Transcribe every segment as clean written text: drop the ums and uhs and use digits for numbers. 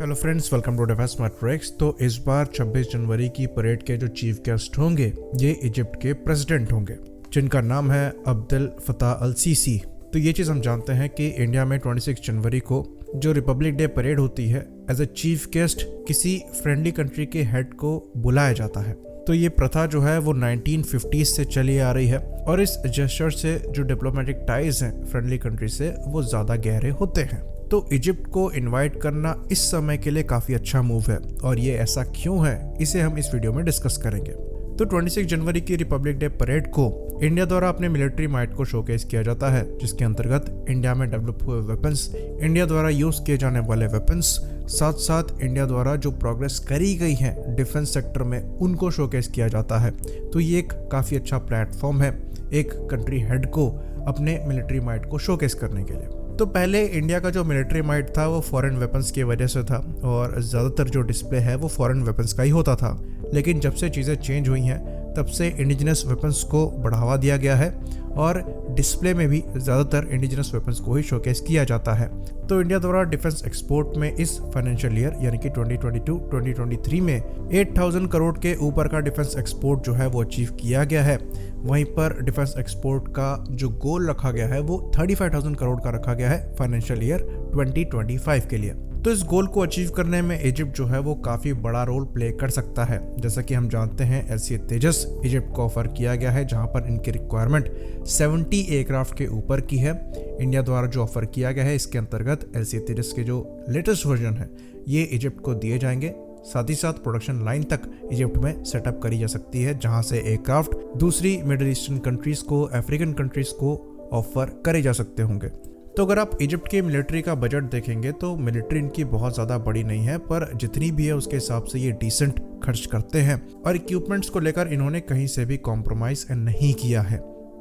Hello friends, welcome to Defence Matrix. तो इस बार 26 जनवरी की परेड के जो चीफ गेस्ट होंगे ये इजिप्ट के प्रेसिडेंट होंगे, जिनका नाम है अब्देल फताह अल सीसी। तो ये चीज़ हम जानते हैं कि इंडिया में 26 जनवरी को जो रिपब्लिक डे परेड होती है, एज ए चीफ गेस्ट किसी फ्रेंडली कंट्री के हेड को बुलाया जाता है। तो ये प्रथा जो है वो 1950s से चली आ रही है और इस जेस्चर से जो डिप्लोमेटिक टाइज हैं फ्रेंडली कंट्री से वो ज़्यादा गहरे होते हैं। तो इजिप्ट को इनवाइट करना इस समय के लिए काफ़ी अच्छा मूव है और ये ऐसा क्यों है, इसे हम इस वीडियो में डिस्कस करेंगे। तो 26 जनवरी की रिपब्लिक डे परेड को इंडिया द्वारा अपने मिलिट्री माइट को शोकेस किया जाता है, जिसके अंतर्गत इंडिया में डेवलप हुए वेपन्स, इंडिया द्वारा यूज़ किए जाने वाले वेपन्स, साथ साथ इंडिया द्वारा जो प्रोग्रेस करी गई है डिफेंस सेक्टर में, उनको शोकेस किया जाता है। तो ये एक काफ़ी अच्छा प्लेटफॉर्म है एक कंट्री हेड को अपने मिलिट्री माइट को शोकेस करने के लिए। तो पहले इंडिया का जो मिलिट्री माइट था वो फॉरेन वेपन्स की वजह से था और ज़्यादातर जो डिस्प्ले है वो फॉरेन वेपन्स का ही होता था। लेकिन जब से चीज़ें चेंज हुई हैं तब से इंडिजिनस वेपन्स को बढ़ावा दिया गया है और डिस्प्ले में भी ज़्यादातर इंडिजिनस वेपन्स को ही शोकेस किया जाता है। तो इंडिया द्वारा डिफेंस एक्सपोर्ट में इस फाइनेंशियल ईयर यानी कि 2022-2023 में 8,000 करोड़ के ऊपर का डिफेंस एक्सपोर्ट जो है वो अचीव किया गया है। वहीं पर डिफेंस एक्सपोर्ट का जो गोल रखा गया है वो 35,000 करोड़ का रखा गया है फाइनेंशियल ईयर 2025 के लिए। तो इस गोल को अचीव करने में इजिप्ट जो है वो काफ़ी बड़ा रोल प्ले कर सकता है। जैसा कि हम जानते हैं LCA तेजस इजिप्ट को ऑफर किया गया है, जहां पर इनकी रिक्वायरमेंट 70 एयरक्राफ्ट के ऊपर की है। इंडिया द्वारा जो ऑफर किया गया है इसके अंतर्गत LCA तेजस के जो लेटेस्ट वर्जन है ये इजिप्ट को दिए जाएंगे। साथ ही साथ प्रोडक्शन लाइन तक इजिप्ट में सेटअप करी जा सकती है, जहां से एयरक्राफ्ट दूसरी मिडिल ईस्टर्न कंट्रीज को, अफ्रीकन कंट्रीज को ऑफर करे जा सकते होंगे। तो अगर आप इजिप्ट के मिलिट्री का बजट देखेंगे तो मिलिट्री इनकी बहुत ज़्यादा बड़ी नहीं है, पर जितनी भी है उसके हिसाब से ये डिसेंट खर्च करते हैं और इक्विपमेंट्स को लेकर इन्होंने कहीं से भी कॉम्प्रोमाइज़ नहीं किया है।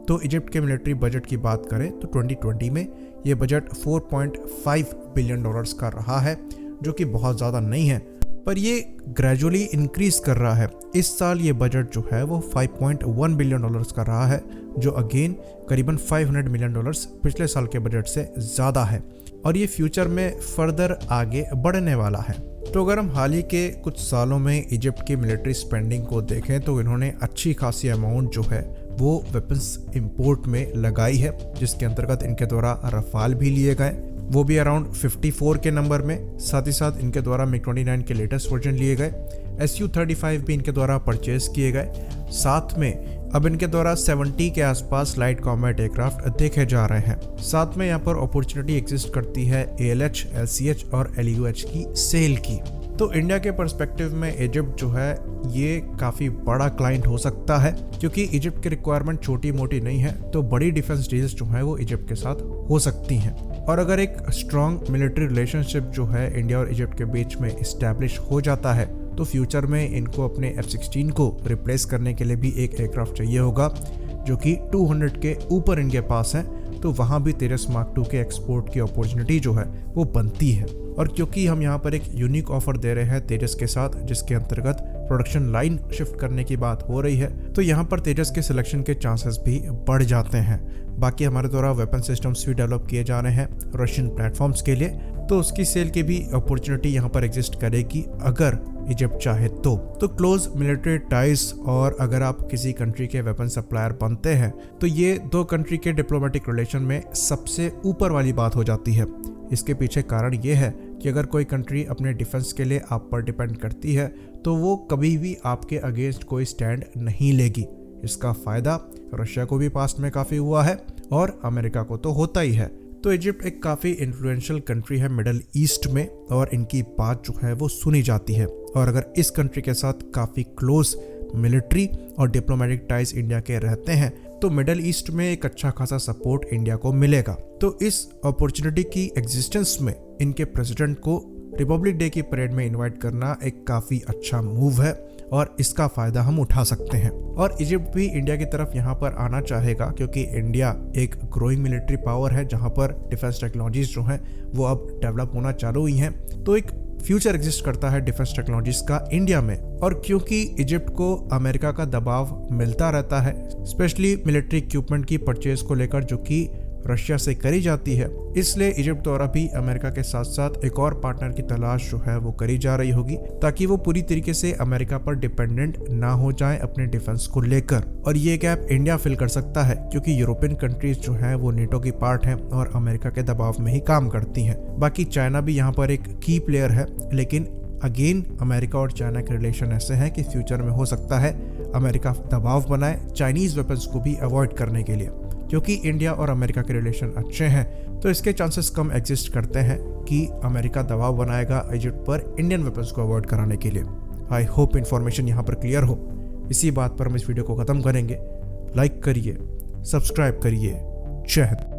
तो इजिप्ट के मिलिट्री बजट की बात करें तो 2020 में ये बजट $4.5 बिलियन का रहा है, जो कि बहुत ज़्यादा नहीं है, पर ये ग्रेजुअली इंक्रीज कर रहा है। इस साल ये बजट जो है वो $5.1 बिलियन का रहा है, जो अगेन करीबन $500 मिलियन पिछले साल के बजट से ज़्यादा है और ये फ्यूचर में फर्दर आगे बढ़ने वाला है। तो अगर हम हाल ही के कुछ सालों में इजिप्ट की मिलिट्री स्पेंडिंग को देखें तो इन्होंने अच्छी खासी अमाउंट जो है वो वेपन्स इंपोर्ट में लगाई है, जिसके अंतर्गत इनके द्वारा रफाल भी लिए गए, वो भी अराउंड 54 के नंबर में। साथ ही साथ इनके द्वारा MiG-29 के लेटेस्ट वर्जन लिए गए, Su-35 भी इनके द्वारा परचेज किए गए। साथ में अब इनके द्वारा 70 के आसपास लाइट कॉम्बैट एयरक्राफ्ट देखे जा रहे हैं। साथ में यहाँ पर अपॉर्चुनिटी एग्जिस्ट करती है ALH, LCH और LUH की सेल की। तो इंडिया के पर्सपेक्टिव में इजिप्ट जो है ये काफ़ी बड़ा क्लाइंट हो सकता है, क्योंकि इजिप्ट की रिक्वायरमेंट छोटी मोटी नहीं है। तो बड़ी डिफेंस डील्स जो है वो इजिप्ट के साथ हो सकती हैं और अगर एक स्ट्रॉन्ग मिलिट्री रिलेशनशिप जो है इंडिया और इजिप्ट के बीच में इस्टेब्लिश हो जाता है तो फ्यूचर में इनको अपने F-16 को रिप्लेस करने के लिए भी एक एयरक्राफ्ट चाहिए होगा, जो कि 200 के ऊपर इनके पास है। तो वहाँ भी तेजस मार्क 2 के एक्सपोर्ट की अपॉर्चुनिटी जो है वो बनती है। और क्योंकि हम यहाँ पर एक यूनिक ऑफर दे रहे हैं तेजस के साथ, जिसके अंतर्गत प्रोडक्शन लाइन शिफ्ट करने की बात हो रही है, तो यहाँ पर तेजस के सिलेक्शन के चांसेस भी बढ़ जाते हैं। बाकी हमारे द्वारा वेपन सिस्टम्स भी डेवलप किए जा रहे हैं रशियन प्लेटफॉर्म्स के लिए, तो उसकी सेल की भी अपॉर्चुनिटी यहाँ पर एग्जिस्ट करेगी अगर इजिप्ट चाहे तो क्लोज मिलिट्री टाइज और अगर आप किसी कंट्री के वेपन सप्लायर बनते हैं तो ये दो कंट्री के डिप्लोमेटिक रिलेशन में सबसे ऊपर वाली बात हो जाती है। इसके पीछे कारण ये है कि अगर कोई कंट्री अपने डिफेंस के लिए आप पर डिपेंड करती है तो वो कभी भी आपके अगेंस्ट कोई स्टैंड नहीं लेगी। इसका फ़ायदा रशिया को भी पास्ट में काफ़ी हुआ है और अमेरिका को तो होता ही है। तो इजिप्ट एक काफ़ी इन्फ्लुएंशियल कंट्री है मिडल ईस्ट में और इनकी बात जो है वो सुनी जाती है। और अगर इस कंट्री के साथ काफ़ी क्लोज मिलिट्री और डिप्लोमेटिक टाइज इंडिया के रहते हैं तो मिडल ईस्ट में एक अच्छा खासा सपोर्ट इंडिया को मिलेगा। तो इस अपॉर्चुनिटी की एग्जिस्टेंस में इनके प्रेसिडेंट को रिपब्लिक डे की परेड में इनवाइट करना एक काफ़ी अच्छा मूव है और इसका फ़ायदा हम उठा सकते हैं। और इजिप्ट भी इंडिया की तरफ यहाँ पर आना चाहेगा, क्योंकि इंडिया एक ग्रोइंग मिलिट्री पावर है जहाँ पर डिफेंस टेक्नोलॉजीज जो हैं वो अब डेवलप होना चालू हुई हैं। तो एक फ्यूचर एग्जिस्ट करता है डिफेंस टेक्नोलॉजीज का इंडिया में। और क्योंकि इजिप्ट को अमेरिका का दबाव मिलता रहता है, स्पेशली मिलिट्री इक्विपमेंट की परचेज को लेकर, जो कि रशिया से करी जाती है, इसलिए इजिप्ट द्वारा भी अमेरिका के साथ साथ एक और पार्टनर की तलाश जो है वो करी जा रही होगी, ताकि वो पूरी तरीके से अमेरिका पर डिपेंडेंट ना हो जाए अपने डिफेंस को लेकर। और ये गैप इंडिया फिल कर सकता है, क्योंकि यूरोपियन कंट्रीज जो है वो नेटो की पार्ट है और अमेरिका के दबाव में ही काम करती हैं। बाकी चाइना भी यहाँ पर एक की प्लेयर है, लेकिन अगेन अमेरिका और चाइना के रिलेशन ऐसे हैं कि फ्यूचर में हो सकता है अमेरिका दबाव बनाए चाइनीज वेपन्स को भी अवॉइड करने के लिए। क्योंकि इंडिया और अमेरिका के रिलेशन अच्छे हैं, तो इसके चांसेस कम एग्जिस्ट करते हैं कि अमेरिका दबाव बनाएगा इजिप्ट पर इंडियन वेपन्स को अवॉइड कराने के लिए। आई होप इन्फॉर्मेशन यहाँ पर क्लियर हो। इसी बात पर हम इस वीडियो को ख़त्म करेंगे। लाइक करिए, सब्सक्राइब करिए। जय हिंद।